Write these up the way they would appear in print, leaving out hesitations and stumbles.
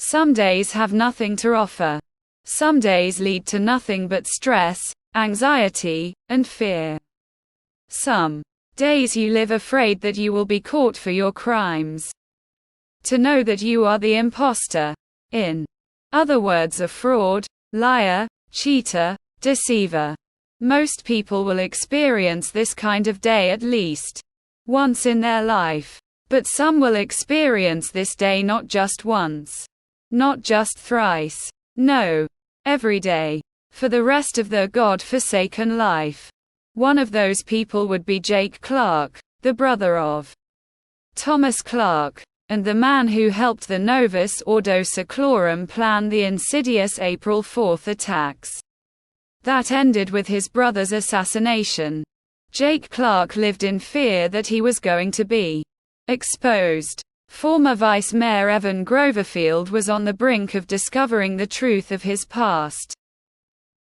Some days have nothing to offer. Some days lead to nothing but stress, anxiety, and fear. Some days you live afraid that you will be caught for your crimes. To know that you are the imposter. In other words, a fraud, liar, cheater, deceiver. Most people will experience this kind of day at least once in their life. But some will experience this day not just once. Not just thrice. No. Every day. For the rest of their God-forsaken life. One of those people would be Jake Clark, the brother of Thomas Clark, and the man who helped the Novus Ordo Seclorum plan the insidious April 4th attacks. That ended with his brother's assassination. Jake Clark lived in fear that he was going to be exposed. Former Vice Mayor Evan Groverfield was on the brink of discovering the truth of his past.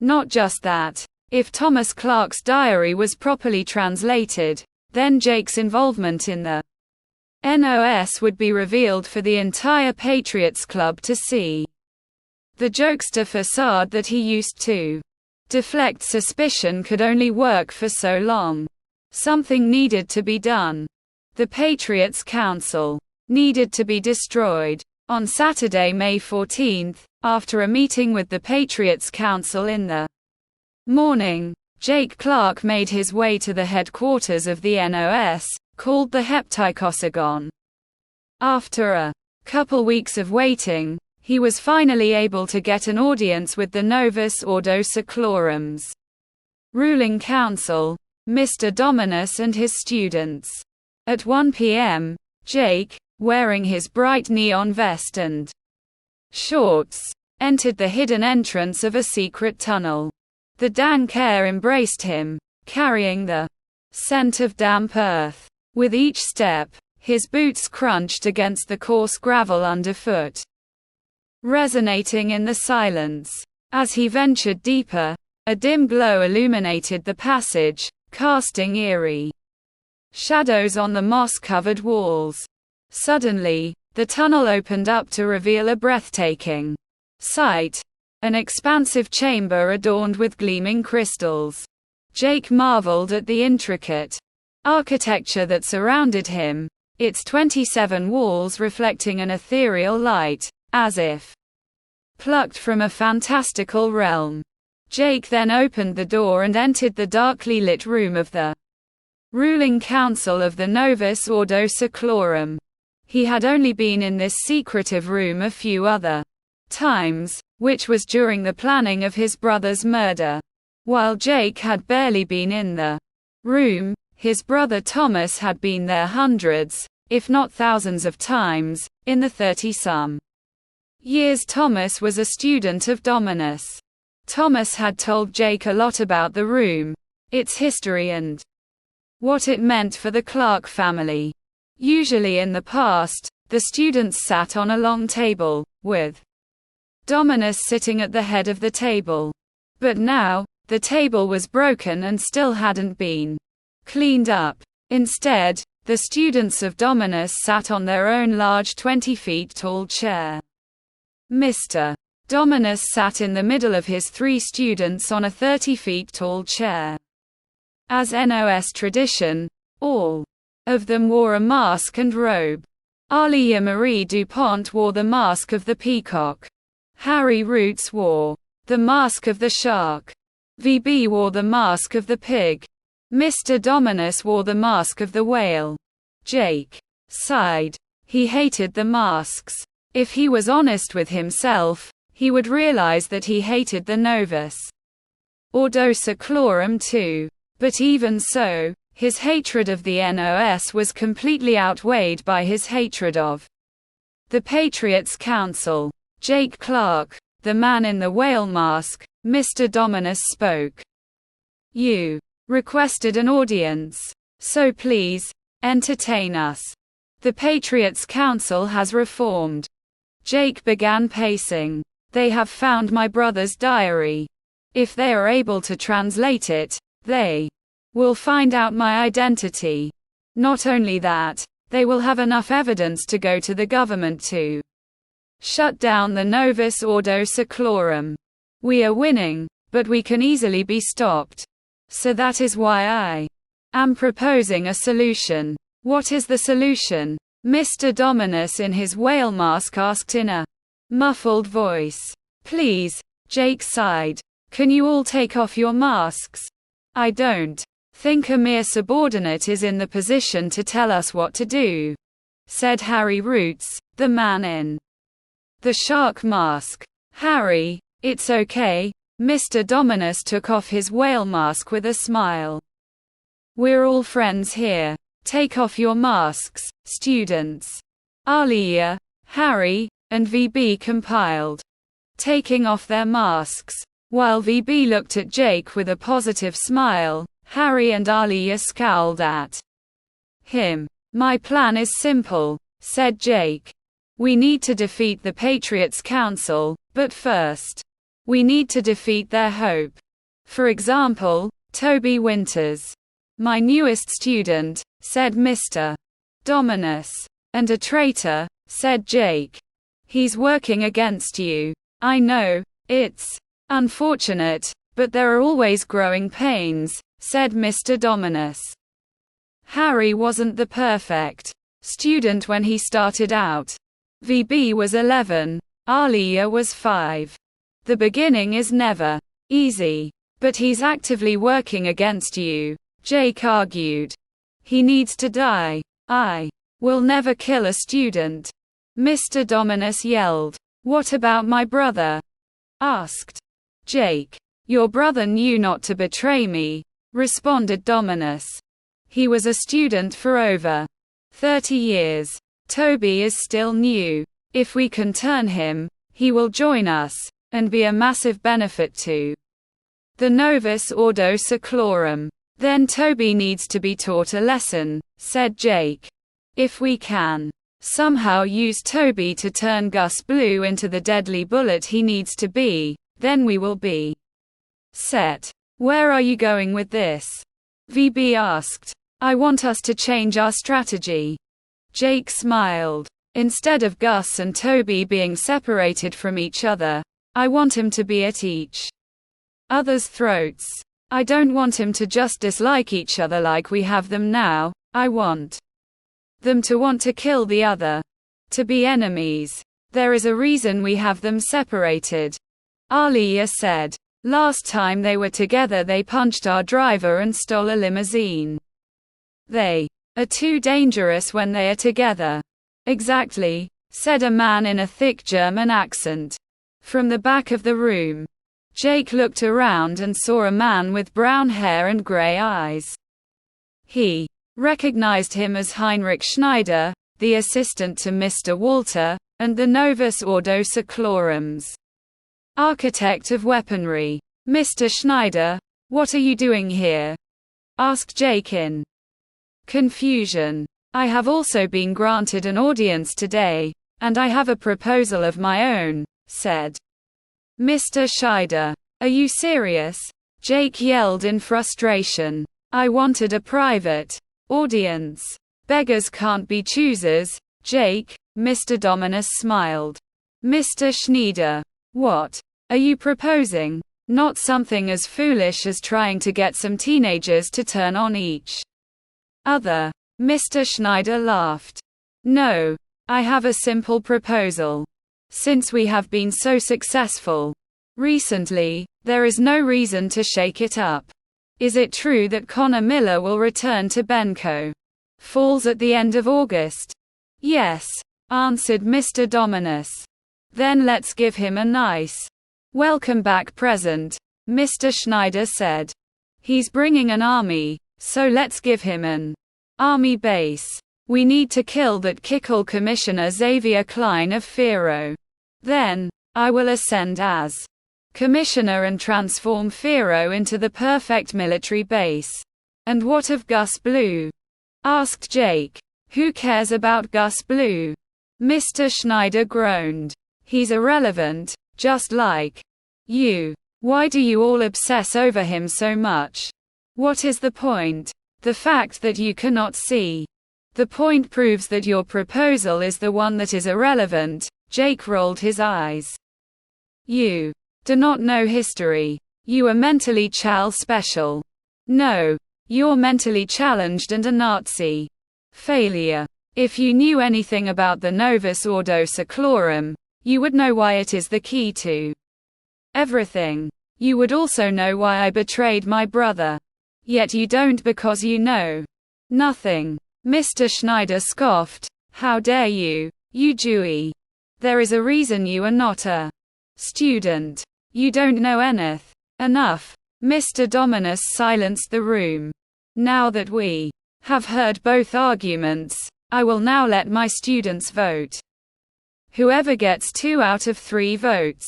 Not just that. If Thomas Clark's diary was properly translated, then Jake's involvement in the NOS would be revealed for the entire Patriots Club to see. The jokester facade that he used to deflect suspicion could only work for so long. Something needed to be done. The Patriots Council needed to be destroyed. On Saturday, May 14, after a meeting with the Patriots Council in the morning, Jake Clark made his way to the headquarters of the NOS, called the Heptychosagon. After a couple weeks of waiting, he was finally able to get an audience with the Novus Ordo Seclorum's ruling council, Mr. Dominus, and his students. At 1 p.m., Jake, wearing his bright neon vest and shorts, entered the hidden entrance of a secret tunnel. The Danker embraced him, carrying the scent of damp earth. With each step, his boots crunched against the coarse gravel underfoot, resonating in the silence. As he ventured deeper, a dim glow illuminated the passage, casting eerie shadows on the moss-covered walls. Suddenly, the tunnel opened up to reveal a breathtaking sight. An expansive chamber adorned with gleaming crystals. Jake marveled at the intricate architecture that surrounded him, its 27 walls reflecting an ethereal light, as if plucked from a fantastical realm. Jake then opened the door and entered the darkly lit room of the ruling council of the Novus Ordo Seclorum. He had only been in this secretive room a few other times, which was during the planning of his brother's murder. While Jake had barely been in the room, his brother Thomas had been there hundreds, if not thousands of times, in the 30-some years Thomas was a student of Dominus. Thomas had told Jake a lot about the room, its history and what it meant for the Clark family. Usually in the past, the students sat on a long table, with Dominus sitting at the head of the table. But now, the table was broken and still hadn't been cleaned up. Instead, the students of Dominus sat on their own large 20 feet tall chair. Mr. Dominus sat in the middle of his 3 students on a 30 feet tall chair. As NOS tradition, all of them wore a mask and robe. Alia Marie Dupont wore the mask of the peacock. Harry Roots wore the mask of the shark. VB wore the mask of the pig. Mr. Dominus wore the mask of the whale. Jake sighed. He hated the masks. If he was honest with himself, he would realize that he hated the Novus Ordo Seclorum too. But even so, his hatred of the NOS was completely outweighed by his hatred of the Patriots Council. Jake Clark, the man in the whale mask, Mr. Dominus spoke. You requested an audience. So please, entertain us. The Patriots Council has reformed. Jake began pacing. They have found my brother's diary. If they are able to translate it, they will find out my identity. Not only that, they will have enough evidence to go to the government to Shut down the Novus Ordo Seclorum. We are winning, but we can easily be stopped. So that is why I am proposing a solution. What is the solution? Mr. Dominus in his whale mask asked in a muffled voice. Please, Jake sighed. Can you all take off your masks? I don't think a mere subordinate is in the position to tell us what to do, said Harry Roots, the man in the shark mask. Harry, it's okay. Mr. Dominus took off his whale mask with a smile. We're all friends here. Take off your masks, students. Alia, Harry, and VB compiled, taking off their masks. While VB looked at Jake with a positive smile, Harry and Alia scowled at him. My plan is simple, said Jake. We need to defeat the Patriots' Council, but first, we need to defeat their hope. For example, Toby Winters. My newest student, said Mr. Dominus. And a traitor, said Jake. He's working against you. I know, it's unfortunate, but there are always growing pains, said Mr. Dominus. Harry wasn't the perfect student when he started out. VB was 11, Alia was 5. The beginning is never easy. But he's actively working against you, Jake argued. He needs to die. I will never kill a student. Mr. Dominus yelled. What about my brother? Asked Jake. Your brother knew not to betray me, responded Dominus. He was a student for over 30 years. Toby is still new. If we can turn him, he will join us, and be a massive benefit to the Novus Ordo Seclorum. Then Toby needs to be taught a lesson, said Jake. If we can somehow use Toby to turn Gus Blue into the deadly bullet he needs to be, then we will be set. Where are you going with this? VB asked. I want us to change our strategy. Jake smiled. Instead of Gus and Toby being separated from each other, I want him to be at each other's throats. I don't want him to just dislike each other like we have them now. I want them to want to kill the other. To be enemies. There is a reason we have them separated. Alia said. Last time they were together they punched our driver and stole a limousine. They are too dangerous when they are together. Exactly, said a man in a thick German accent. From the back of the room, Jake looked around and saw a man with brown hair and gray eyes. He recognized him as Heinrich Schneider, the assistant to Mr. Walter, and the Novus Ordo Seclorum's architect of weaponry. Mr. Schneider, what are you doing here? Asked Jake in confusion. I have also been granted an audience today, and I have a proposal of my own, said Mr. Schneider. Are you serious? Jake yelled in frustration. I wanted a private audience. Beggars can't be choosers, Jake, Mr. Dominus smiled. Mr. Schneider. What are you proposing? Not something as foolish as trying to get some teenagers to turn on each other. Mr. Schneider laughed. No, I have a simple proposal. Since we have been so successful recently, there is no reason to shake it up. Is it true that Connor Miller will return to Benco Falls at the end of August? Yes, answered Mr. Dominus. Then let's give him a nice welcome back present, Mr. Schneider said. He's bringing an army, so let's give him an army base. We need to kill that kickle Commissioner Xavier Klein of Fero. Then, I will ascend as Commissioner and transform Fero into the perfect military base. And what of Gus Blue? Asked Jake. Who cares about Gus Blue? Mr. Schneider groaned. He's irrelevant, just like you. Why do you all obsess over him so much? What is the point? The fact that you cannot see the point proves that your proposal is the one that is irrelevant, Jake rolled his eyes. You do not know history. You are mentally special. No. You're mentally challenged and a Nazi. Failure. If you knew anything about the Novus Ordo Seclorum, you would know why it is the key to everything. You would also know why I betrayed my brother. Yet you don't because you know nothing. Mr. Schneider scoffed. How dare you, you Jewy. There is a reason you are not a student. You don't know enough. Mr. Dominus silenced the room. Now that we have heard both arguments, I will now let my students vote. Whoever gets 2 out of 3 votes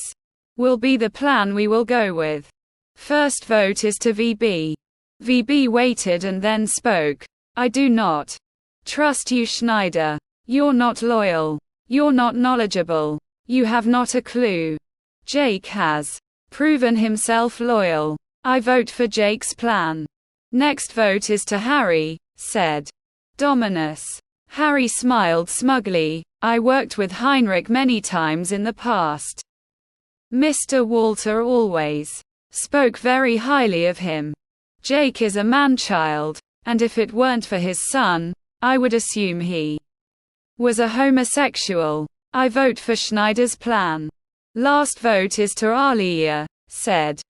will be the plan we will go with. First vote is to VB. VB waited and then spoke. I do not trust you, Schneider. You're not loyal. You're not knowledgeable. You have not a clue. Jake has proven himself loyal. I vote for Jake's plan. Next vote is to Harry, said Dominus. Harry smiled smugly. I worked with Heinrich many times in the past. Mr. Walter always spoke very highly of him. Jake is a man-child, and if it weren't for his son, I would assume he was a homosexual. I vote for Schneider's plan. Last vote is to Alia, said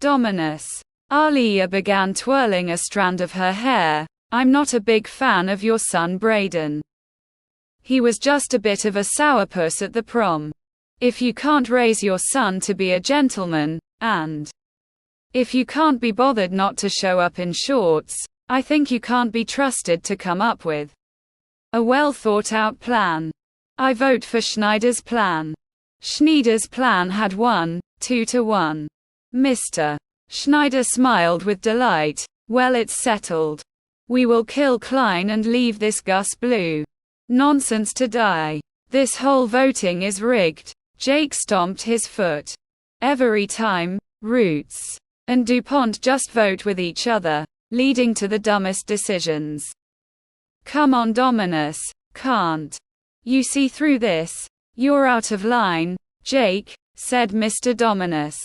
Dominus. Alia began twirling a strand of her hair. I'm not a big fan of your son Braden. He was just a bit of a sourpuss at the prom. If you can't raise your son to be a gentleman, and if you can't be bothered not to show up in shorts, I think you can't be trusted to come up with a well thought out plan. I vote for Schneider's plan. Schneider's plan had won, 2-1. Mr. Schneider smiled with delight. Well, it's settled. We will kill Klein and leave this Gus Blue nonsense to die. This whole voting is rigged. Jake stomped his foot. Every time, Roots and DuPont just vote with each other, leading to the dumbest decisions. Come on, Dominus. Can't you see through this? You're out of line, Jake, said Mr. Dominus.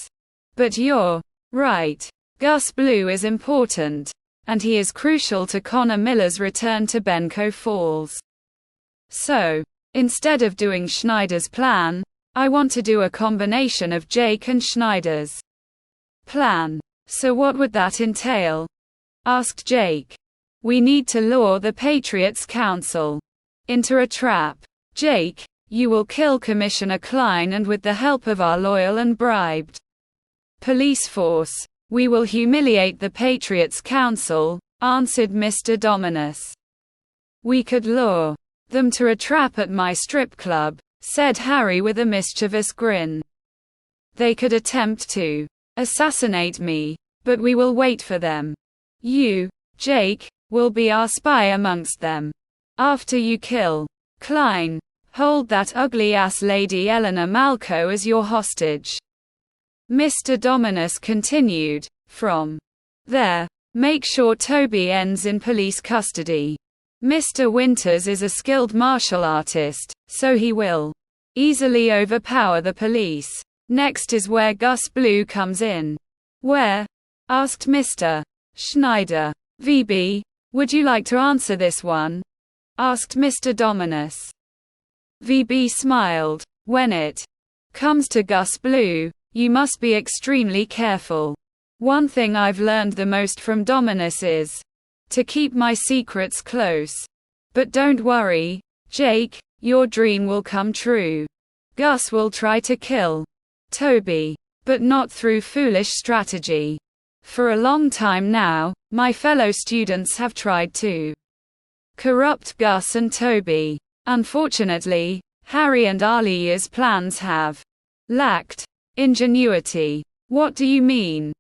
But you're right. Gus Blue is important, and he is crucial to Connor Miller's return to Benko Falls. So, instead of doing Schneider's plan, I want to do a combination of Jake and Schneider's plan. So what would that entail? Asked Jake. We need to lure the Patriots Council into a trap. Jake, you will kill Commissioner Klein, and with the help of our loyal and bribed police force, we will humiliate the Patriots Council, answered Mr. Dominus. We could lure them to a trap at my strip club, said Harry with a mischievous grin. They could attempt to assassinate me, but we will wait for them. You, Jake, will be our spy amongst them. After you kill Klein, hold that ugly-ass Lady Eleanor Malco as your hostage. Mr. Dominus continued. From there, make sure Toby ends in police custody. Mr. Winters is a skilled martial artist, so he will easily overpower the police. Next is where Gus Blue comes in. Where? Asked Mr. Schneider. VB, would you like to answer this one? Asked Mr. Dominus. VB smiled. When it comes to Gus Blue, you must be extremely careful. One thing I've learned the most from Dominus is to keep my secrets close. But don't worry, Jake, your dream will come true. Gus will try to kill Toby, but not through foolish strategy. For a long time now, my fellow students have tried to corrupt Gus and Toby. Unfortunately, Harry and Alia's plans have lacked ingenuity. What do you mean?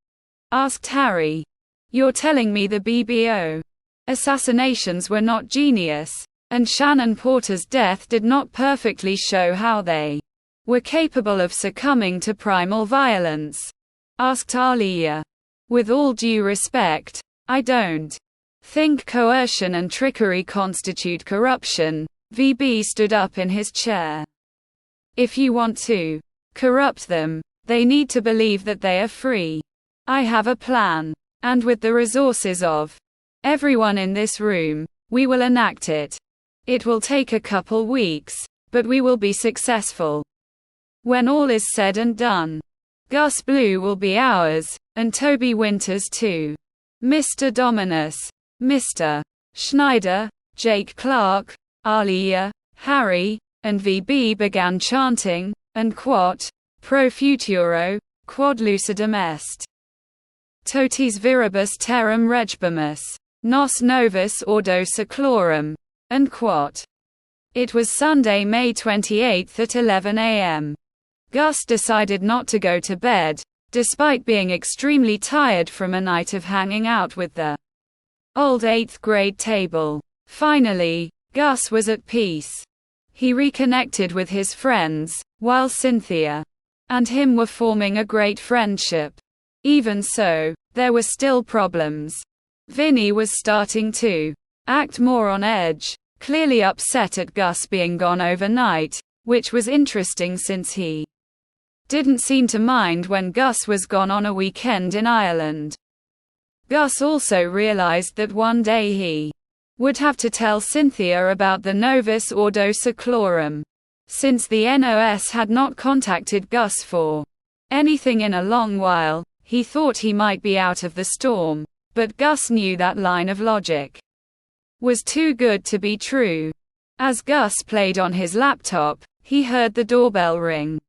Asked Harry. You're telling me the BBO assassinations were not genius, and Shannon Porter's death did not perfectly show how they were capable of succumbing to primal violence? Asked Alia. With all due respect, I don't think coercion and trickery constitute corruption. VB stood up in his chair. If you want to corrupt them, they need to believe that they are free. I have a plan. And with the resources of everyone in this room, we will enact it. It will take a couple weeks, but we will be successful. When all is said and done, Gus Blue will be ours, and Toby Winters too. Mr. Dominus, Mr. Schneider, Jake Clark, Alia, Harry, and VB began chanting, and quod, pro futuro, quod lucidum est. Totis viribus terram regibimus, nos novus ordo seclorum, and quod. It was Sunday, May 28 at 11 a.m. Gus decided not to go to bed, despite being extremely tired from a night of hanging out with the old 8th grade table. Finally, Gus was at peace. He reconnected with his friends, while Cynthia and him were forming a great friendship. Even so, there were still problems. Vinny was starting to act more on edge, clearly upset at Gus being gone overnight, which was interesting since he didn't seem to mind when Gus was gone on a weekend in Ireland. Gus also realized that one day he would have to tell Cynthia about the Novus Ordo Seclorum. Since the NOS had not contacted Gus for anything in a long while, he thought he might be out of the storm, but Gus knew that line of logic was too good to be true. As Gus played on his laptop, he heard the doorbell ring.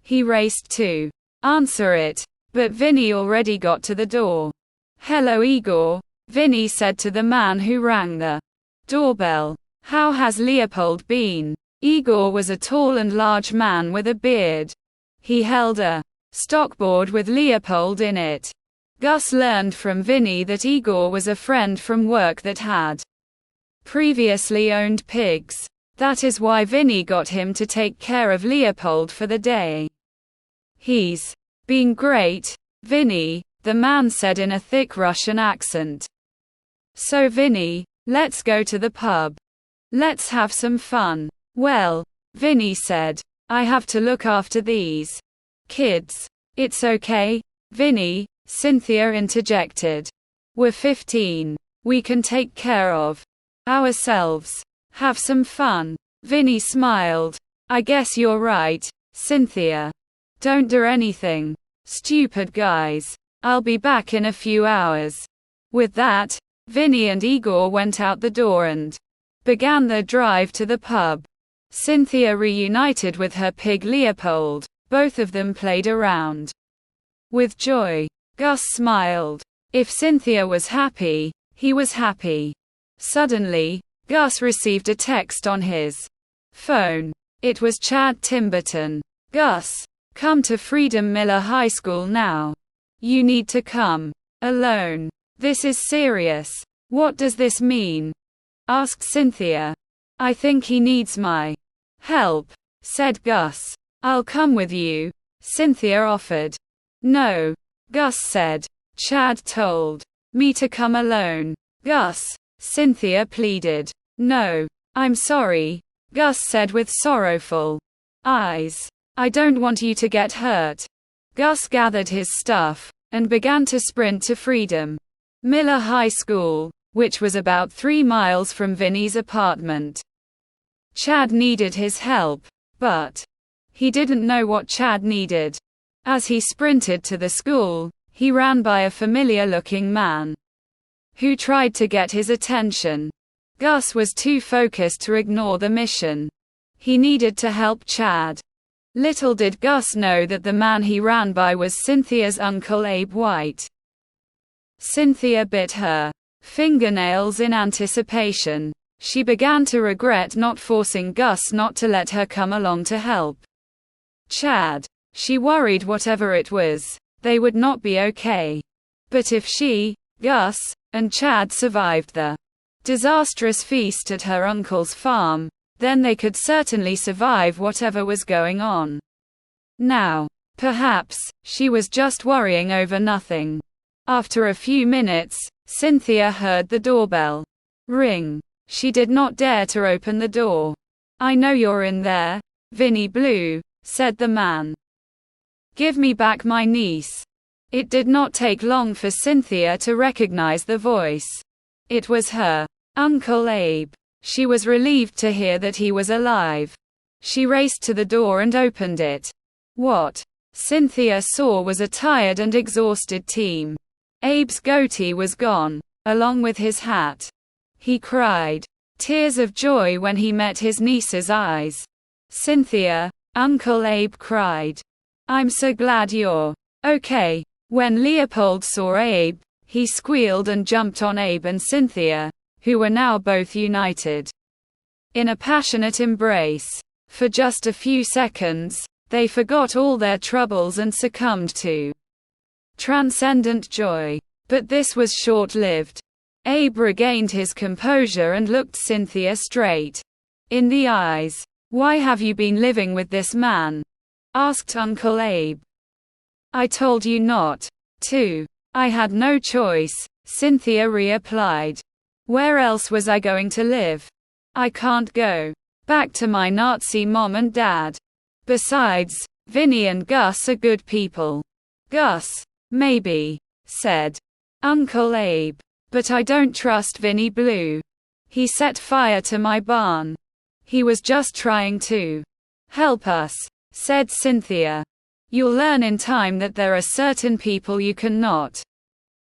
He raced to answer it, but Vinny already got to the door. "Hello Igor," Vinny said to the man who rang the doorbell. "How has Leopold been?" Igor was a tall and large man with a beard. He held a stockboard with Leopold in it. Gus learned from Vinny that Igor was a friend from work that had previously owned pigs. That is why Vinny got him to take care of Leopold for the day. "He's been great, Vinny," the man said in a thick Russian accent. "So Vinny, let's go to the pub. Let's have some fun." "Well," Vinny said, "I have to look after these kids." "It's okay, Vinny," Cynthia interjected. "We're 15. We can take care of ourselves. Have some fun." Vinny smiled. "I guess you're right, Cynthia. Don't do anything stupid, guys. I'll be back in a few hours." With that, Vinny and Igor went out the door and began their drive to the pub. Cynthia reunited with her pig Leopold. Both of them played around with joy. Gus smiled. If Cynthia was happy, he was happy. Suddenly, Gus received a text on his phone. It was Chad Timberton. "Gus, come to Freedom Miller High School now. You need to come. Alone. This is serious." "What does this mean?" asked Cynthia. "I think he needs my help," said Gus. "I'll come with you," Cynthia offered. "No," Gus said. "Chad told me to come alone." "Gus," Cynthia pleaded. "No. I'm sorry," Gus said with sorrowful eyes. "I don't want you to get hurt." Gus gathered his stuff and began to sprint to Freedom Miller High School, which was about 3 miles from Vinny's apartment. Chad needed his help, but he didn't know what Chad needed. As he sprinted to the school, he ran by a familiar-looking man who tried to get his attention. Gus was too focused to ignore the mission. He needed to help Chad. Little did Gus know that the man he ran by was Cynthia's uncle Abe White. Cynthia bit her fingernails in anticipation. She began to regret not forcing Gus not to let her come along to help Chad. She worried whatever it was, they would not be okay. But if she, Gus, and Chad survived the disastrous feast at her uncle's farm, then they could certainly survive whatever was going on. Now, perhaps, she was just worrying over nothing. After a few minutes, Cynthia heard the doorbell ring. She did not dare to open the door. "I know you're in there, Vinnie Blue, said the man. Give me back my niece. It did not take long for Cynthia to recognize the voice. It was her Uncle Abe. She was relieved to hear that he was alive. She raced to the door and opened it. What Cynthia saw was a tired and exhausted team. Abe's goatee was gone, along with his hat. He cried tears of joy when he met his niece's eyes. Cynthia, Uncle Abe cried. I'm so glad you're okay. When Leopold saw Abe, he squealed and jumped on Abe and Cynthia, who were now both united in a passionate embrace. For just a few seconds, they forgot all their troubles and succumbed to transcendent joy. But this was short-lived. Abe regained his composure and looked Cynthia straight in the eyes. Why have you been living with this man? Asked Uncle Abe. I told you not to. I had no choice, Cynthia replied. Where else was I going to live? I can't go back to my Nazi mom and dad. Besides, Vinnie and Gus are good people. Gus, maybe, said Uncle Abe. But I don't trust Vinnie Blue. He set fire to my barn. He was just trying to help us, said Cynthia. You'll learn in time that there are certain people you cannot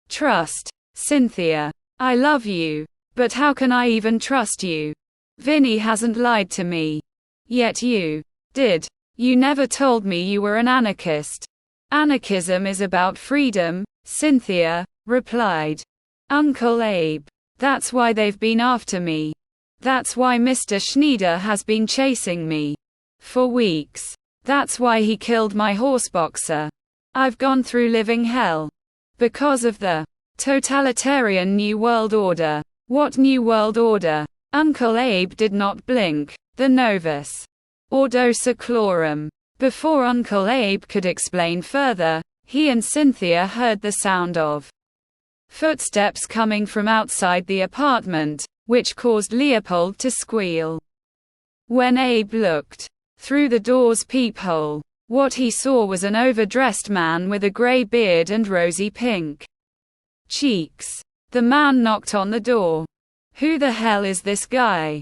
trust. Cynthia, I love you, but how can I even trust you? Vinnie hasn't lied to me. Yet you did. You never told me you were an anarchist. Anarchism is about freedom, Cynthia replied. Uncle Abe. That's why they've been after me. That's why Mr. Schneider has been chasing me for weeks. That's why he killed my horseboxer. I've gone through living hell because of the totalitarian New World Order. What New World Order? Uncle Abe did not blink. The Novus Ordo Seclorum. Before Uncle Abe could explain further, he and Cynthia heard the sound of footsteps coming from outside the apartment, which caused Leopold to squeal. When Abe looked through the door's peephole, what he saw was an overdressed man with a gray beard and rosy pink cheeks. The man knocked on the door. Who the hell is this guy?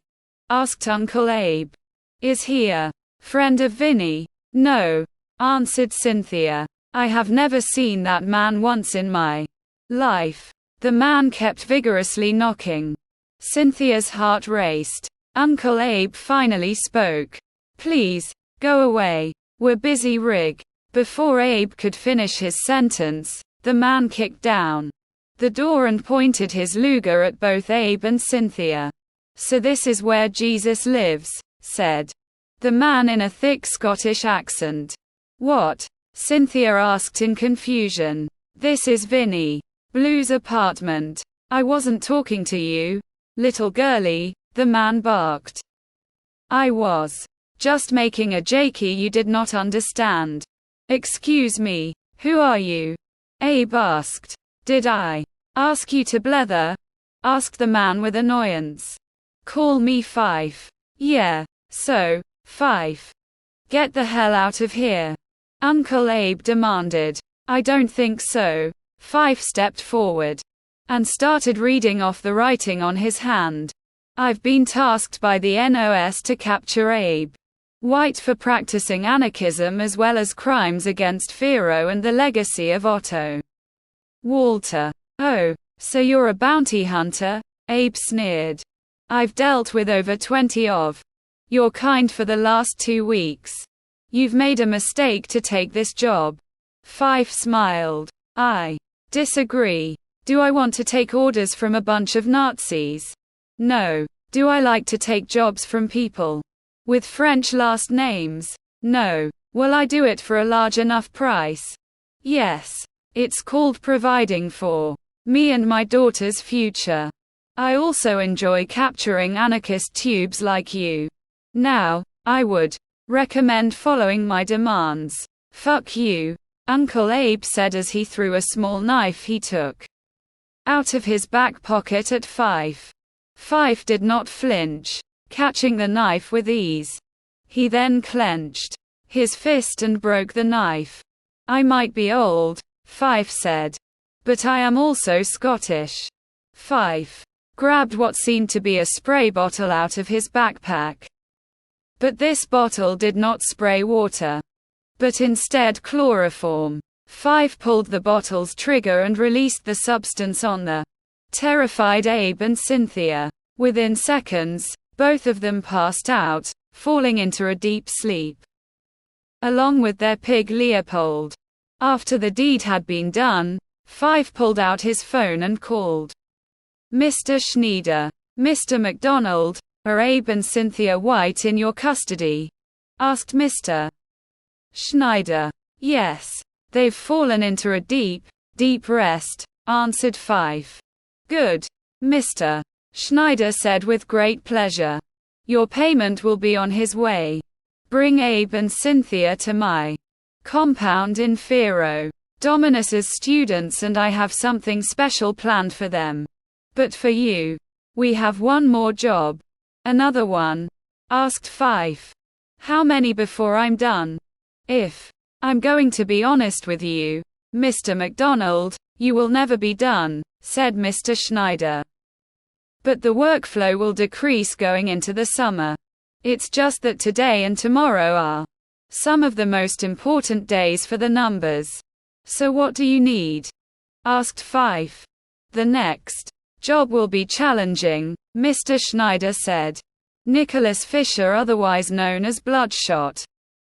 Asked Uncle Abe. Is he a friend of Vinnie? No, answered Cynthia. I have never seen that man once in my life. The man kept vigorously knocking. Cynthia's heart raced. Uncle Abe finally spoke. Please, go away. We're busy, Rig. Before Abe could finish his sentence, the man kicked down the door and pointed his Luger at both Abe and Cynthia. So this is where Jesus lives, said the man in a thick Scottish accent. What? Cynthia asked in confusion. This is Vinnie Blue's apartment. I wasn't talking to you, little girlie, the man barked. I was just making a jakey you did not understand. Excuse me, who are you? Abe asked. Did I ask you to blether? Asked the man with annoyance. Call me Fife. Yeah, so, Fife. Get the hell out of here. Uncle Abe demanded. I don't think so. Fife stepped forward and started reading off the writing on his hand. I've been tasked by the NOS to capture Abe White for practicing anarchism as well as crimes against Fero and the legacy of Otto Walter. Oh, so you're a bounty hunter? Abe sneered. I've dealt with over 20 of your kind for the last 2 weeks. You've made a mistake to take this job. Fife smiled. I disagree. Do I want to take orders from a bunch of Nazis? No. Do I like to take jobs from people with French last names? No. Will I do it for a large enough price? Yes. It's called providing for me and my daughter's future. I also enjoy capturing anarchist tubes like you. Now, I would recommend following my demands. Fuck you, Uncle Abe said as he threw a small knife he took out of his back pocket at Fife. Fife did not flinch, catching the knife with ease. He then clenched his fist and broke the knife. I might be old, Fife said, but I am also Scottish. Fife grabbed what seemed to be a spray bottle out of his backpack. But this bottle did not spray water, but instead chloroform. Fife pulled the bottle's trigger and released the substance on the terrified Abe and Cynthia. Within seconds, both of them passed out, falling into a deep sleep, along with their pig Leopold. After the deed had been done, Fife pulled out his phone and called Mr. Schneider. Mr. MacDonald, are Abe and Cynthia White in your custody? Asked Mr. Schneider. Yes. They've fallen into a deep rest, answered Fife. Good. Mr. Schneider said with great pleasure. Your payment will be on his way. Bring Abe and Cynthia to my compound in Fero. Dominus's students and I have something special planned for them. But for you, we have one more job. Another one? Asked Fife. How many before I'm done? If I'm going to be honest with you, Mr. MacDonald, you will never be done, said Mr. Schneider. But the workflow will decrease going into the summer. It's just that today and tomorrow are some of the most important days for the numbers. So what do you need? Asked Fife. The next job will be challenging, Mr. Schneider said. Nicholas Fisher, otherwise known as Bloodshot,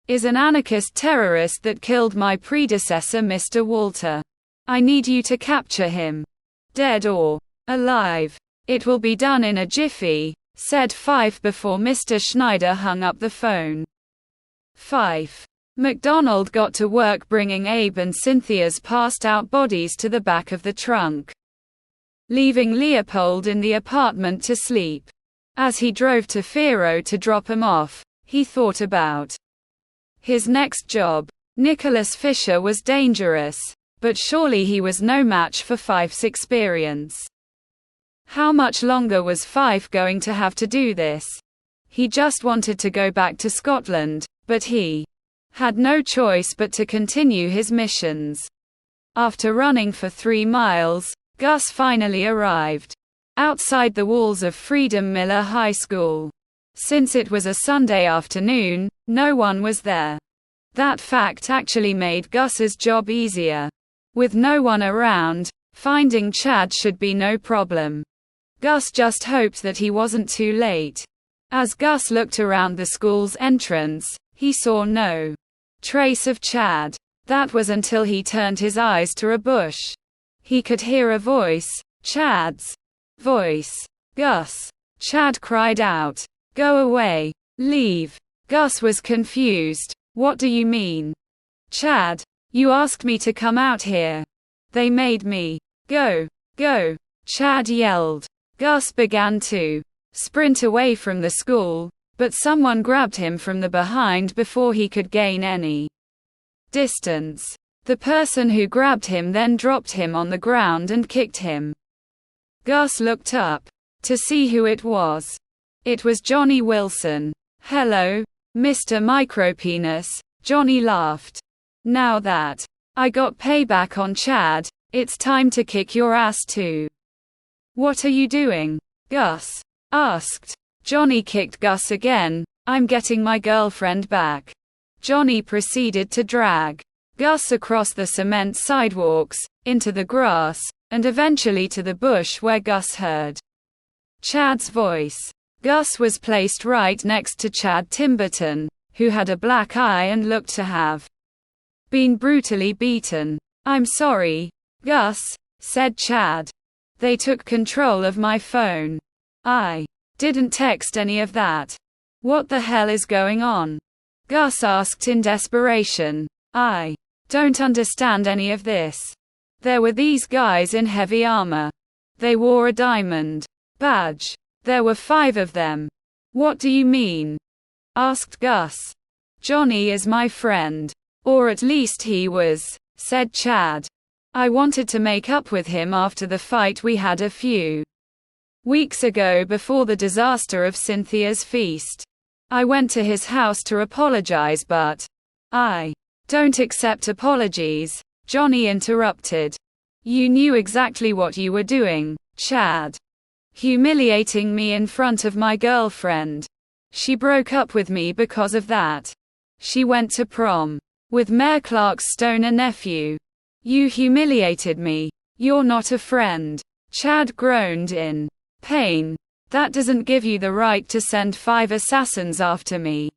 is an anarchist terrorist that killed my predecessor Mr. Walter. I need you to capture him. Dead or alive. It will be done in a jiffy, said Fife before Mr. Schneider hung up the phone. Fife. MacDonald got to work bringing Abe and Cynthia's passed-out bodies to the back of the trunk, leaving Leopold in the apartment to sleep. As he drove to Fero to drop him off, he thought about his next job. Nicholas Fisher was dangerous, but surely he was no match for Fife's experience. How much longer was Fife going to have to do this? He just wanted to go back to Scotland, but he had no choice but to continue his missions. After running for 3 miles, Gus finally arrived outside the walls of Freedom Miller High School. Since it was a Sunday afternoon, no one was there. That fact actually made Gus's job easier. With no one around, finding Chad should be no problem. Gus just hoped that he wasn't too late. As Gus looked around the school's entrance, he saw no trace of Chad. That was until he turned his eyes to a bush. He could hear a voice, Chad's voice. Gus. Chad cried out. Go away. Leave. Gus was confused. What do you mean? Chad. You asked me to come out here. They made me. Go. Go. Chad yelled. Gus began to sprint away from the school, but someone grabbed him from the behind before he could gain any distance. The person who grabbed him then dropped him on the ground and kicked him. Gus looked up to see who it was. It was Johnny Wilson. Hello, Mr. Micropenis, Johnny laughed. Now that I got payback on Chad, it's time to kick your ass too. What are you doing? Gus asked. Johnny kicked Gus again. I'm getting my girlfriend back. Johnny proceeded to drag Gus across the cement sidewalks, into the grass, and eventually to the bush where Gus heard Chad's voice. Gus was placed right next to Chad Timberton, who had a black eye and looked to have been brutally beaten. I'm sorry, Gus, said Chad. They took control of my phone. I didn't text any of that. What the hell is going on? Gus asked in desperation. I don't understand any of this. There were these guys in heavy armor. They wore a diamond badge. There were 5 of them. What do you mean? Asked Gus. Johnny is my friend. Or at least he was, said Chad. I wanted to make up with him after the fight we had a few weeks ago before the disaster of Cynthia's feast. I went to his house to apologize, but I don't accept apologies, Johnny interrupted. You knew exactly what you were doing, Chad. Humiliating me in front of my girlfriend. She broke up with me because of that. She went to prom with Mayor Clark's stoner nephew. You humiliated me. You're not a friend. Chad groaned in pain. That doesn't give you the right to send 5 assassins after me.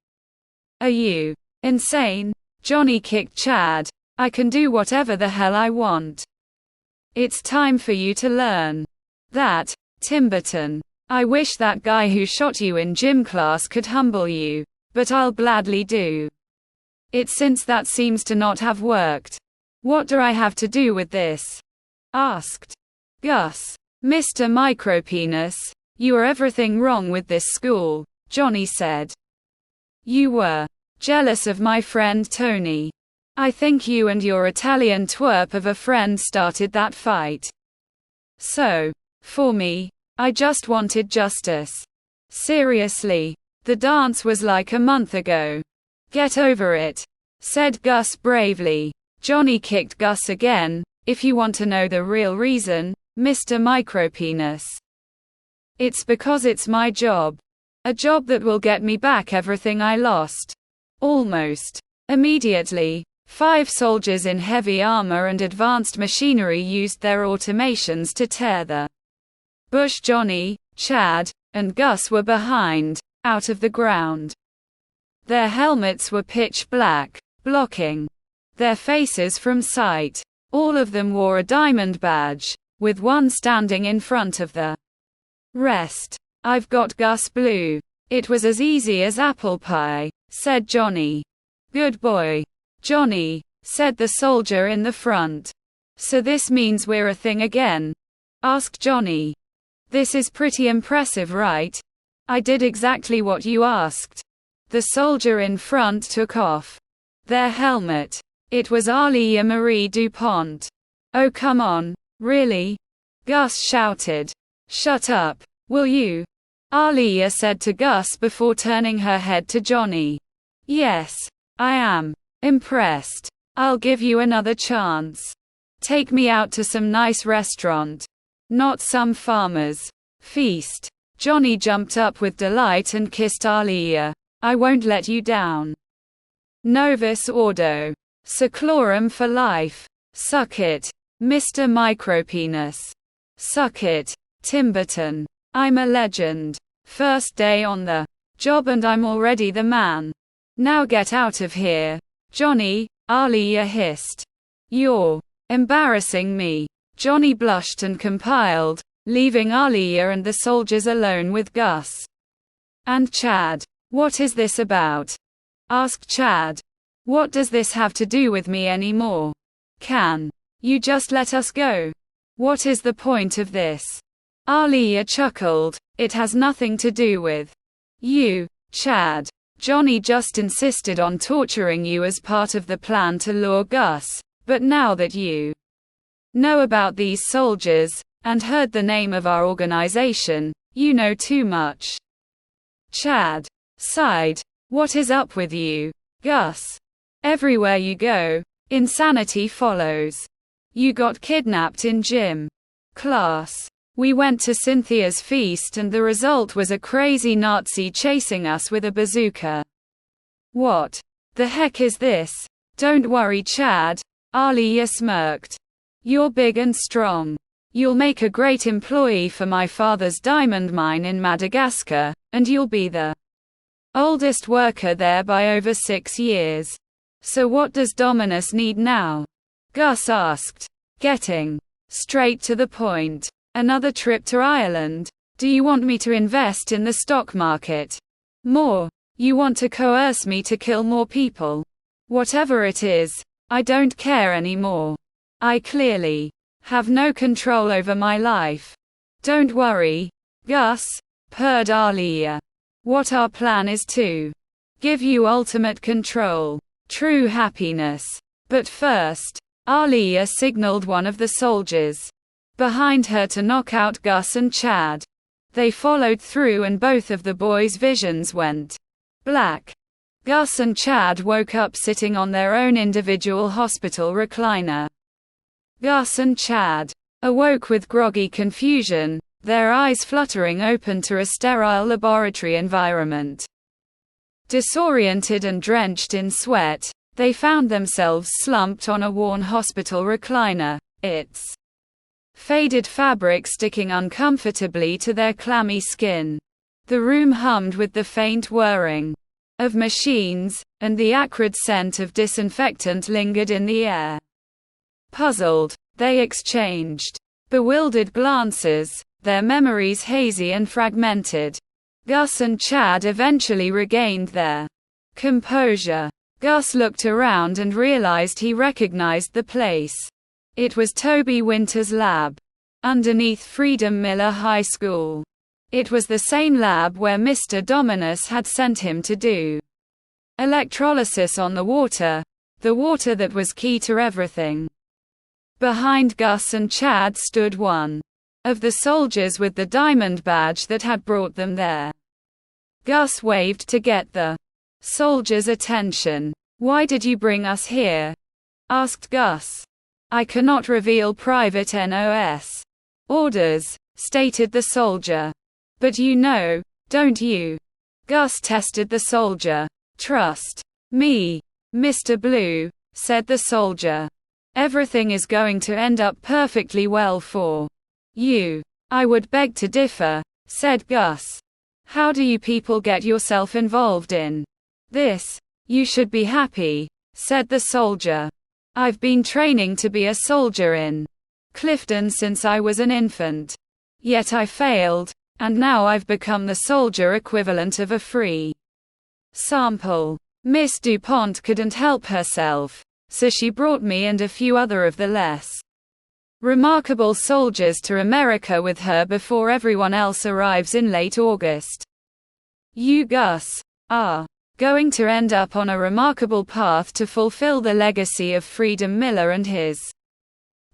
Are you insane? Johnny kicked Chad. I can do whatever the hell I want. It's time for you to learn that, Timberton. I wish that guy who shot you in gym class could humble you, but I'll gladly do it since that seems to not have worked. What do I have to do with this? Asked Gus. Mr. Micropenis, you are everything wrong with this school, Johnny said. You were jealous of my friend Tony. I think you and your Italian twerp of a friend started that fight. So, for me, I just wanted justice. Seriously, the dance was like a month ago. Get over it, said Gus bravely. Johnny kicked Gus again. If you want to know the real reason, Mr. Micropenis. It's because it's my job. A job that will get me back everything I lost. Almost immediately, 5 soldiers in heavy armor and advanced machinery used their automations to tear the bush Johnny, Chad, and Gus were behind, out of the ground. Their helmets were pitch black, blocking their faces from sight. All of them wore a diamond badge, with one standing in front of the rest. I've got Gus Blue. It was as easy as apple pie, said Johnny. Good boy, Johnny, said the soldier in the front. So this means we're a thing again? Asked Johnny. This is pretty impressive, right? I did exactly what you asked. The soldier in front took off their helmet. It was Alia Marie DuPont. Oh come on, really? Gus shouted. Shut up, will you? Alia said to Gus before turning her head to Johnny. Yes, I am impressed. I'll give you another chance. Take me out to some nice restaurant. Not some farmer's feast. Johnny jumped up with delight and kissed Alia. I won't let you down. Novus Ordo. Seclorum for life. Suck it, Mr. Micropenis. Suck it, Timberton. I'm a legend. First day on the job and I'm already the man. Now get out of here, Johnny, Alia hissed. You're embarrassing me. Johnny blushed and compiled, leaving Alia and the soldiers alone with Gus and Chad. What is this about? Asked Chad. What does this have to do with me anymore? Can you just let us go? What is the point of this? Alia chuckled. It has nothing to do with you, Chad. Johnny just insisted on torturing you as part of the plan to lure Gus, but now that you know about these soldiers, and heard the name of our organization, you know too much. Chad sighed. What is up with you, Gus? Everywhere you go, insanity follows. You got kidnapped in gym class. We went to Cynthia's feast and the result was a crazy Nazi chasing us with a bazooka. What the heck is this? Don't worry, Chad, Alia smirked. You're big and strong. You'll make a great employee for my father's diamond mine in Madagascar, and you'll be the oldest worker there by over 6 years. So what does Dominus need now? Gus asked, getting straight to the point. Another trip to Ireland? Do you want me to invest in the stock market? More? You want to coerce me to kill more people? Whatever it is, I don't care anymore. I clearly have no control over my life. Don't worry, Gus, purred Alia. What our plan is to give you ultimate control, true happiness. But first, Alia signaled one of the soldiers behind her to knock out Gus and Chad. They followed through and both of the boys' visions went black. Gus and Chad woke up sitting on their own individual hospital recliner. Gus and Chad awoke with groggy confusion, their eyes fluttering open to a sterile laboratory environment. Disoriented and drenched in sweat, they found themselves slumped on a worn hospital recliner, its faded fabric sticking uncomfortably to their clammy skin. The room hummed with the faint whirring of machines, and the acrid scent of disinfectant lingered in the air. Puzzled, they exchanged bewildered glances, their memories hazy and fragmented. Gus and Chad eventually regained their composure. Gus looked around and realized he recognized the place. It was Toby Winter's lab, underneath Freedom Miller High School. It was the same lab where Mr. Dominus had sent him to do electrolysis on the water that was key to everything. Behind Gus and Chad stood one of the soldiers with the diamond badge that had brought them there. Gus waved to get the soldier's attention. "Why did you bring us here?" asked Gus. "I cannot reveal private NOS orders," stated the soldier. "But you know, don't you?" Gus tested the soldier. "Trust me, Mr. Blue," said the soldier. "Everything is going to end up perfectly well for you." "I would beg to differ," said Gus. "How do you people get yourself involved in this?" "You should be happy," said the soldier. "I've been training to be a soldier in Clifton since I was an infant. Yet I failed, and now I've become the soldier equivalent of a free sample." Miss DuPont couldn't help herself, so she brought me and a few other of the less remarkable soldiers to America with her before everyone else arrives in late August. You, Gus, are going to end up on a remarkable path to fulfill the legacy of Freedom Miller and his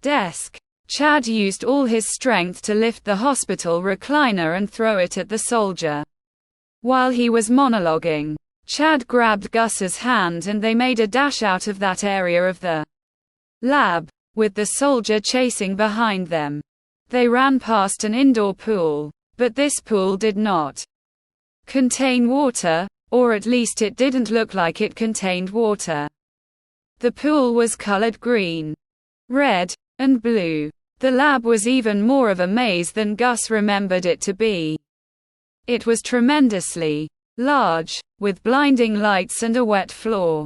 desk. Chad used all his strength to lift the hospital recliner and throw it at the soldier. While he was monologuing, Chad grabbed Gus's hand and they made a dash out of that area of the lab, with the soldier chasing behind them. They ran past an indoor pool, but this pool did not contain water, or at least it didn't look like it contained water. The pool was colored green, red, and blue. The lab was even more of a maze than Gus remembered it to be. It was tremendously large, with blinding lights and a wet floor.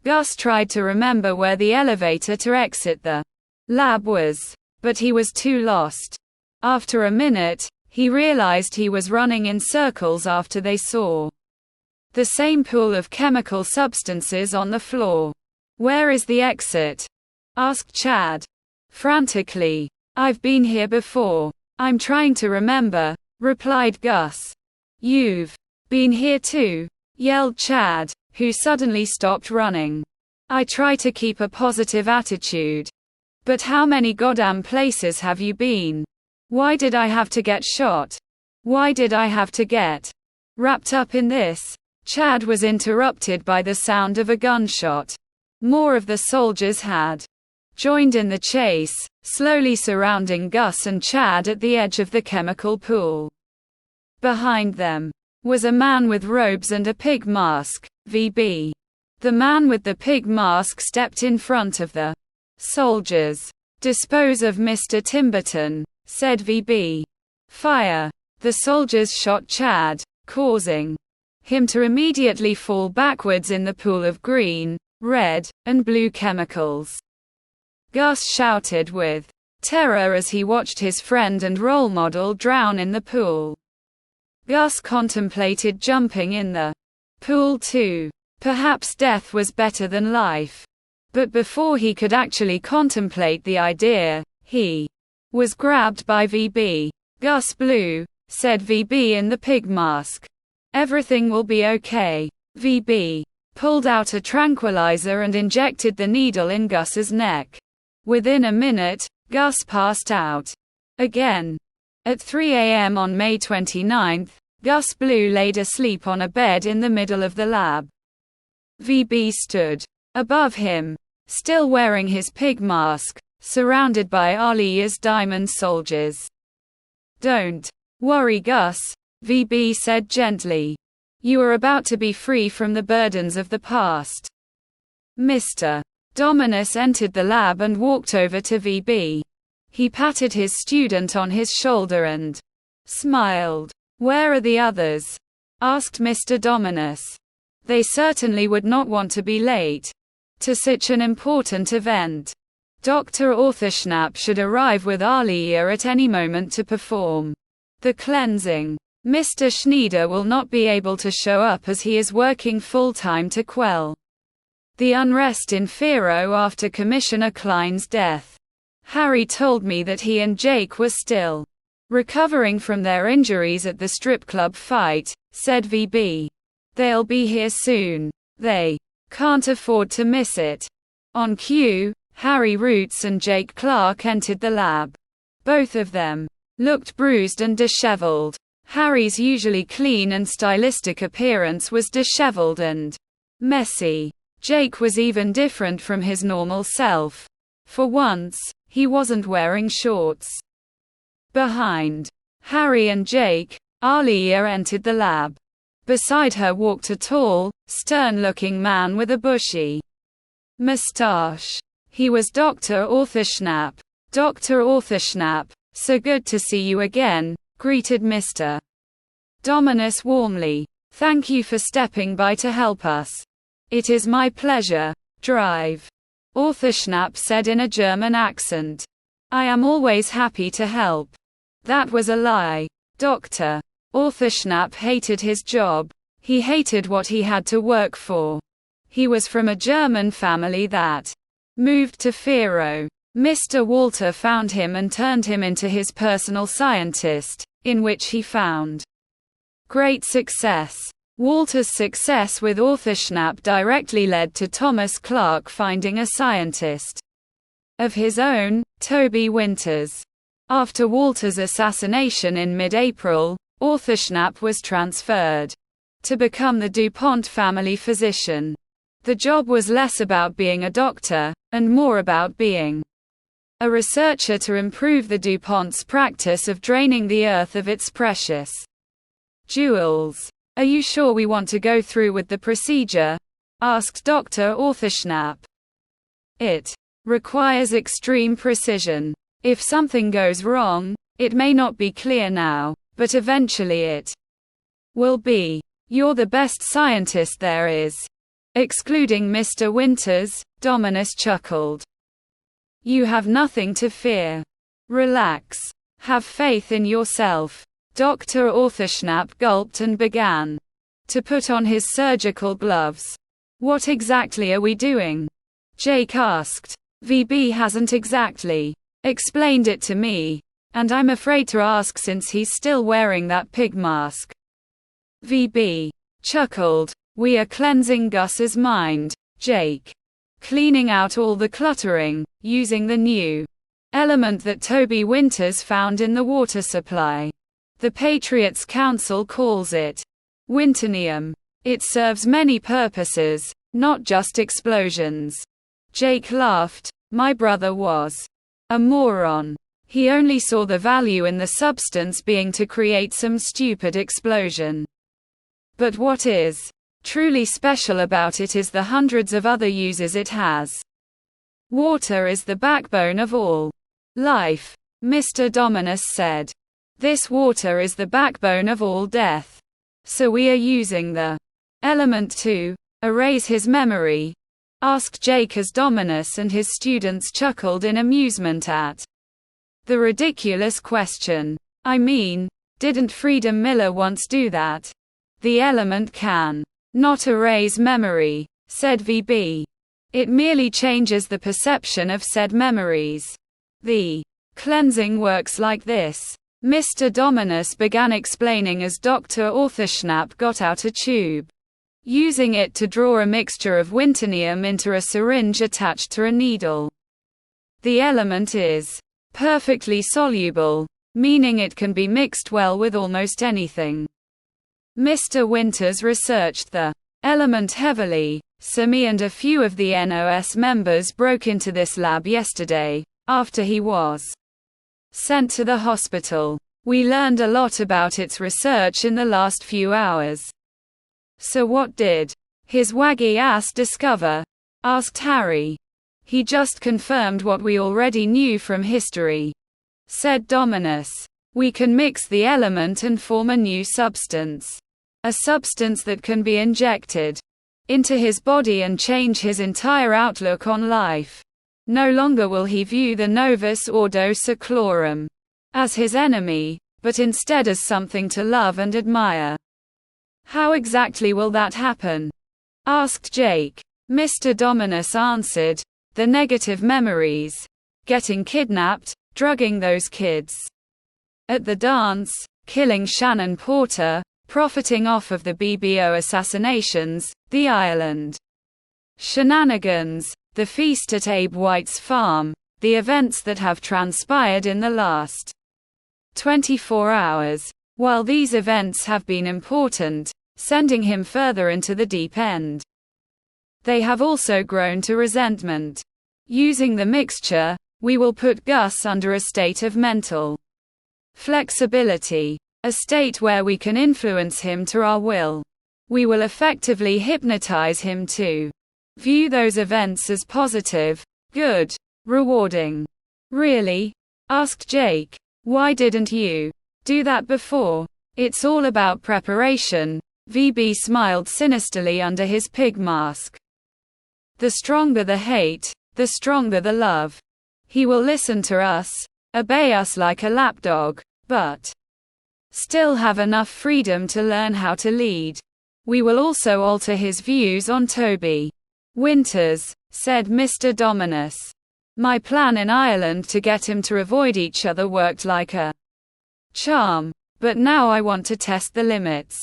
Gus tried to remember where the elevator to exit the lab was, but he was too lost. After a minute, he realized he was running in circles after they saw the same pool of chemical substances on the floor. "Where is the exit?" asked Chad frantically. "I've been here before. I'm trying to remember," replied Gus. "You've been here too?" yelled Chad, who suddenly stopped running. "I try to keep a positive attitude. But how many goddamn places have you been? Why did I have to get shot? Why did I have to get wrapped up in this?" Chad was interrupted by the sound of a gunshot. More of the soldiers had joined in the chase, slowly surrounding Gus and Chad at the edge of the chemical pool. Behind them was a man with robes and a pig mask, VB. The man with the pig mask stepped in front of the soldiers. "Dispose of Mr. Timberton," said VB. "Fire." The soldiers shot Chad, causing him to immediately fall backwards in the pool of green, red, and blue chemicals. Gus shouted with terror as he watched his friend and role model drown in the pool. Gus contemplated jumping in the pool too. Perhaps death was better than life. But before he could actually contemplate the idea, he was grabbed by VB. "Gus Blue," said VB in the pig mask. "Everything will be okay." VB pulled out a tranquilizer and injected the needle in Gus's neck. Within a minute, Gus passed out again. At 3 a.m. on May 29, Gus Blue laid asleep on a bed in the middle of the lab. VB stood above him, still wearing his pig mask, surrounded by Ali's diamond soldiers. "Don't worry, Gus," VB said gently. "You are about to be free from the burdens of the past." Mr. Dominus entered the lab and walked over to VB. He patted his student on his shoulder and smiled. "Where are the others?" asked Mr. Dominus. They certainly would not want to be late to such an important event. Dr. Authorschnapp should arrive with Alia at any moment to perform the cleansing. Mr. Schneider will not be able to show up as he is working full-time to quell the unrest in Fero after Commissioner Klein's death. Harry told me that he and Jake were still recovering from their injuries at the strip club fight, said VB. They'll be here soon. They can't afford to miss it. On cue, Harry Roots and Jake Clark entered the lab. Both of them looked bruised and disheveled. Harry's usually clean and stylistic appearance was disheveled and messy. Jake was even different from his normal self. For once, he wasn't wearing shorts. Behind Harry and Jake, Alia entered the lab. Beside her walked a tall, stern-looking man with a bushy mustache. He was Dr. Authorschnapp. "Dr. Authorschnapp, so good to see you again," greeted Mr. Dominus warmly. "Thank you for stepping by to help us." "It is my pleasure. Drive," Authorschnapp said in a German accent. "I am always happy to help." That was a lie. Dr. Authorschnapp hated his job. He hated what he had to work for. He was from a German family that moved to Fero. Mr. Walter found him and turned him into his personal scientist, in which he found great success. Walter's success with Authorschnapp directly led to Thomas Clark finding a scientist of his own, Toby Winters. After Walter's assassination in mid-April, Authorschnapp was transferred to become the DuPont family physician. The job was less about being a doctor, and more about being a researcher to improve the DuPont's practice of draining the earth of its precious jewels. "Are you sure we want to go through with the procedure?" asked Dr. Authorschnapp. "It requires extreme precision. If something goes wrong, it may not be clear now, but eventually it will be. You're the best scientist there is." Excluding Mr. Winters, Dominus chuckled. "You have nothing to fear. Relax. Have faith in yourself." Dr. Authorschnapp gulped and began to put on his surgical gloves. "What exactly are we doing?" Jake asked. "VB hasn't exactly explained it to me, and I'm afraid to ask since he's still wearing that pig mask." VB chuckled. "We are cleansing Gus's mind, Jake. Cleaning out all the cluttering, using the new element that Toby Winters found in the water supply. The Patriots Council calls it Wintonium. It serves many purposes, not just explosions." Jake laughed. "My brother was a moron. He only saw the value in the substance being to create some stupid explosion. But what is truly special about it is the hundreds of other uses it has. Water is the backbone of all life," Mr. Dominus said. "This water is the backbone of all death. So we are using the element to erase his memory?" asked Jake as Dominus and his students chuckled in amusement at the ridiculous question. "I mean, didn't Frieda Miller once do that?" "The element can not erase memory," said VB. "It merely changes the perception of said memories. The cleansing works like this." Mr. Dominus began explaining as Dr. Authorschnapp got out a tube, using it to draw a mixture of wintonium into a syringe attached to a needle. "The element is perfectly soluble, meaning it can be mixed well with almost anything. Mr. Winters researched the element heavily, so me and a few of the NOS members broke into this lab yesterday, after he was sent to the hospital. We learned a lot about its research in the last few hours. So what did his waggy ass discover? Asked Harry. He just confirmed what we already knew from history, said Dominus. We can mix the element and form a new substance. A substance that can be injected into his body and change his entire outlook on life. No longer will he view the Novus Ordo Seclorum as his enemy, but instead as something to love and admire. How exactly will that happen? Asked Jake. Mr. Dominus answered, the negative memories. Getting kidnapped, drugging those kids at the dance, killing Shannon Porter, profiting off of the BBO assassinations, the Ireland shenanigans, the feast at Abe White's farm, the events that have transpired in the last 24 hours. While these events have been important, sending him further into the deep end, they have also grown to resentment. Using the mixture, we will put Gus under a state of mental flexibility, a state where we can influence him to our will. We will effectively hypnotize him to view those events as positive, good, rewarding. Really? Asked Jake. Why didn't you do that before? It's all about preparation. VB smiled sinisterly under his pig mask. The stronger the hate, the stronger the love. He will listen to us, obey us like a lapdog, but still have enough freedom to learn how to lead. We will also alter his views on Toby Winters, said Mr. Dominus. My plan in Ireland to get him to avoid each other worked like a charm, but now I want to test the limits.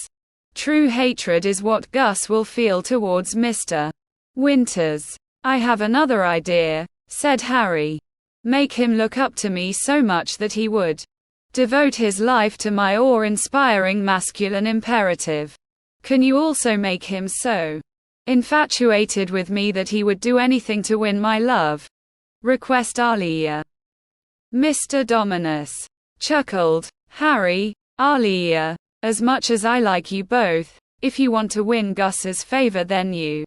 True hatred is what Gus will feel towards Mr. Winters. I have another idea, said Harry. Make him look up to me so much that he would devote his life to my awe-inspiring masculine imperative. Can you also make him so infatuated with me that he would do anything to win my love? Request Alia. Mr. Dominus chuckled. Harry, Alia, as much as I like you both, if you want to win Gus's favor then you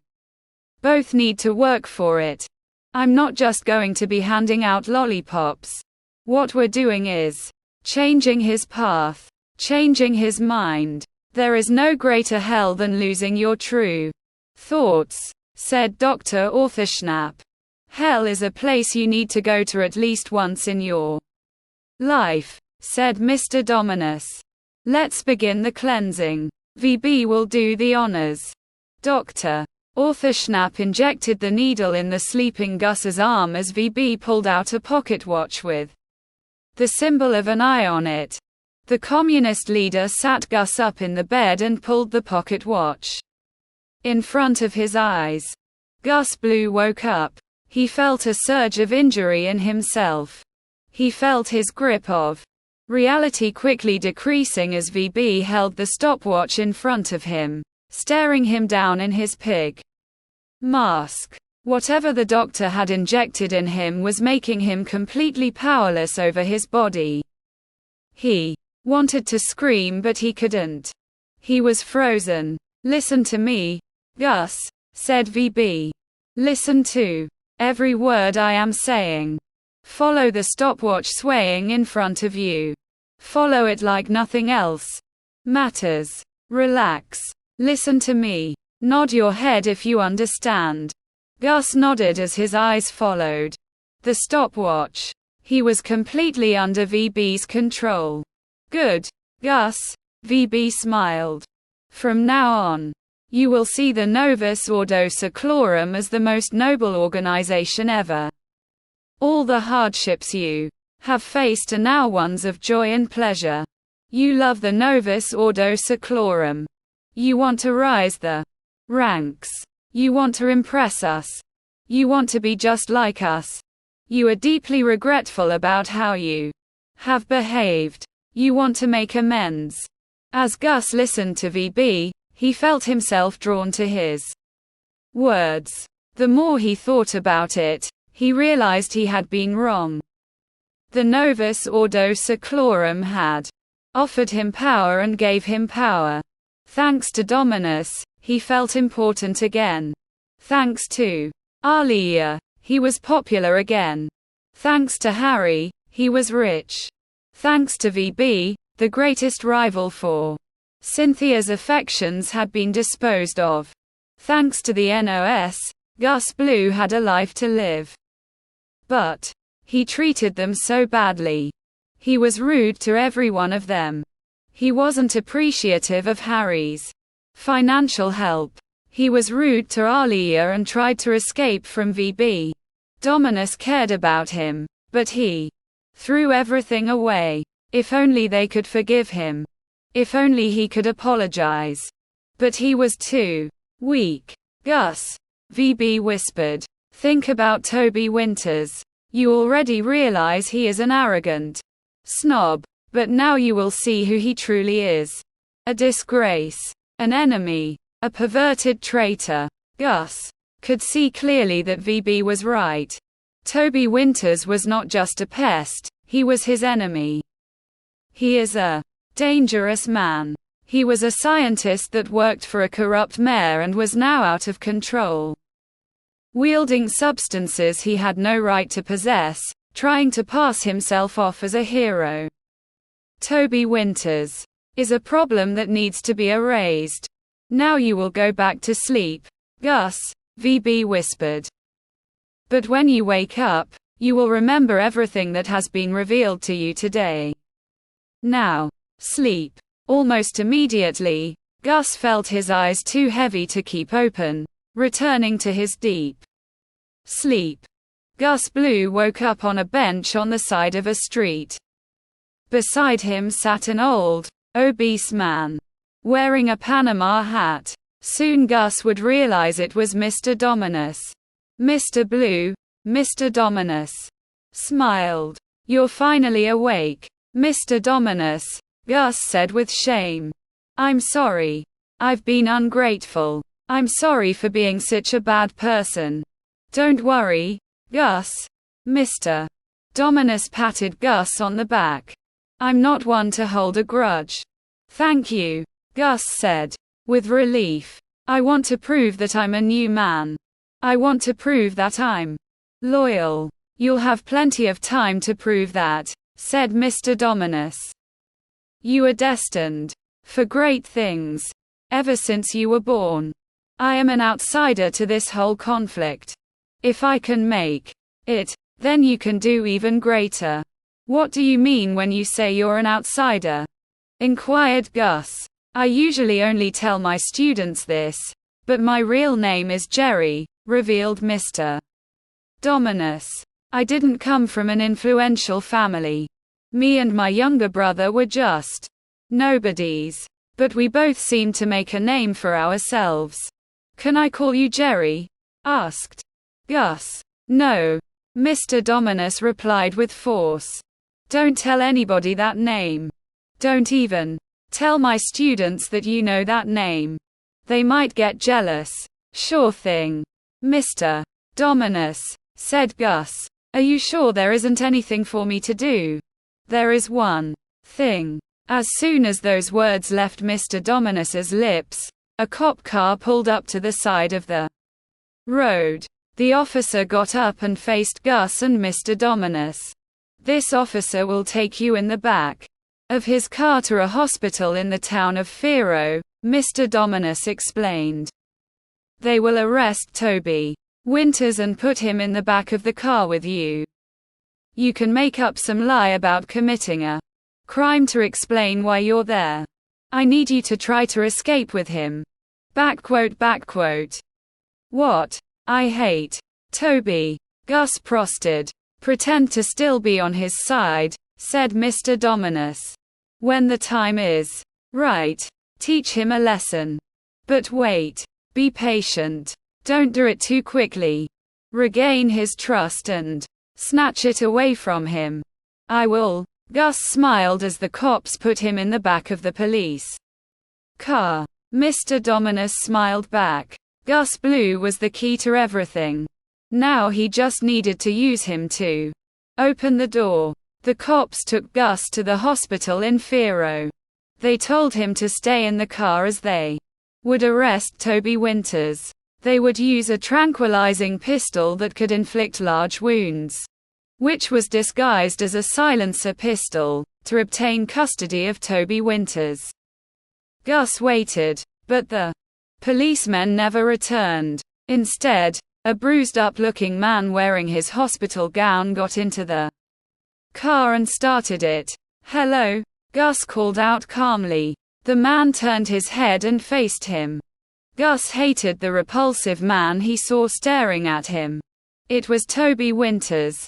both need to work for it. I'm not just going to be handing out lollipops. What we're doing is changing his path, changing his mind. There is no greater hell than losing your true thoughts, said Dr. Ortherschnapp. Hell is a place you need to go to at least once in your life, said Mr. Dominus. Let's begin the cleansing. VB will do the honors. Dr. Ortherschnapp injected the needle in the sleeping Gus's arm as VB pulled out a pocket watch with the symbol of an eye on it. The communist leader sat Gus up in the bed and pulled the pocket watch in front of his eyes. Gus Blue woke up. He felt a surge of injury in himself. He felt his grip of reality quickly decreasing as VB held the stopwatch in front of him, staring him down in his pig mask. Whatever the doctor had injected in him was making him completely powerless over his body. He wanted to scream but he couldn't. He was frozen. Listen to me, Gus, said VB. Listen to every word I am saying. Follow the stopwatch swaying in front of you. Follow it like nothing else matters. Relax. Listen to me. Nod your head if you understand. Gus nodded as his eyes followed the stopwatch. He was completely under VB's control. Good, Gus, VB smiled. From now on, you will see the Novus Ordo Seclorum as the most noble organization ever. All the hardships you have faced are now ones of joy and pleasure. You love the Novus Ordo Seclorum. You want to rise the ranks. You want to impress us. You want to be just like us. You are deeply regretful about how you have behaved. You want to make amends. As Gus listened to VB, he felt himself drawn to his words. The more he thought about it, he realized he had been wrong. The Novus Ordo Seclorum had offered him power and gave him power. Thanks to Dominus, he felt important again. Thanks to Alia, he was popular again. Thanks to Harry, he was rich. Thanks to VB, the greatest rival for Cynthia's affections had been disposed of. Thanks to the NOS, Gus Blue had a life to live. But he treated them so badly. He was rude to every one of them. He wasn't appreciative of Harry's financial help. He was rude to Alia and tried to escape from VB. Dominus cared about him, but he threw everything away. If only they could forgive him. If only he could apologize. But he was too weak. Gus, VB whispered. Think about Toby Winters. You already realize he is an arrogant snob. But now you will see who he truly is. A disgrace. An enemy. A perverted traitor. Gus could see clearly that VB was right. Toby Winters was not just a pest, he was his enemy. He is a dangerous man. He was a scientist that worked for a corrupt mayor and was now out of control. Wielding substances he had no right to possess, trying to pass himself off as a hero. Toby Winters is a problem that needs to be erased. Now you will go back to sleep, Gus, VB whispered. But when you wake up, you will remember everything that has been revealed to you today. Now, sleep. Almost immediately, Gus felt his eyes too heavy to keep open, returning to his deep sleep. Gus Blue woke up on a bench on the side of a street. Beside him sat an old, obese man, wearing a Panama hat. Soon Gus would realize it was Mr. Dominus. Mr. Blue, Mr. Dominus, smiled. You're finally awake, Mr. Dominus, Gus said with shame. I'm sorry. I've been ungrateful. I'm sorry for being such a bad person. Don't worry, Gus. Mr. Dominus patted Gus on the back. I'm not one to hold a grudge. Thank you, Gus said, with relief. I want to prove that I'm a new man. I want to prove that I'm loyal. You'll have plenty of time to prove that, said Mr. Dominus. You are destined for great things. Ever since you were born. I am an outsider to this whole conflict. If I can make it, then you can do even greater. What do you mean when you say you're an outsider? Inquired Gus. I usually only tell my students this, but my real name is Jerry, revealed Mr. Dominus. I didn't come from an influential family. Me and my younger brother were just nobodies. But we both seemed to make a name for ourselves. Can I call you Jerry? Asked Gus. No. Mr. Dominus replied with force. Don't tell anybody that name. Don't even tell my students that you know that name. They might get jealous. Sure thing. Mr. Dominus, said Gus. Are you sure there isn't anything for me to do? There is one thing. As soon as those words left Mr. Dominus's lips, a cop car pulled up to the side of the road. The officer got up and faced Gus and Mr. Dominus. This officer will take you in the back of his car to a hospital in the town of Fero, Mr. Dominus explained. They will arrest Toby Winters and put him in the back of the car with you. You can make up some lie about committing a crime to explain why you're there. I need you to try to escape with him. Backquote. What? I hate Toby. Gus prosted. Pretend to still be on his side, said Mr. Dominus. When the time is right, teach him a lesson. But wait. Be patient. Don't do it too quickly. Regain his trust and snatch it away from him. I will Gus smiled as the cops put him in the back of the police car. Mr. Dominus smiled back. Gus Blue was the key to everything. Now he just needed to use him to open the door. The cops took Gus to the hospital in Fero. They told him to stay in the car as they would arrest Toby Winters. They would use a tranquilizing pistol that could inflict large wounds, which was disguised as a silencer pistol, to obtain custody of Toby Winters. Gus waited, but the policemen never returned. Instead, a bruised-up-looking man wearing his hospital gown got into the car and started it. "Hello," Gus called out calmly. The man turned his head and faced him. Gus hated the repulsive man he saw staring at him. It was Toby Winters.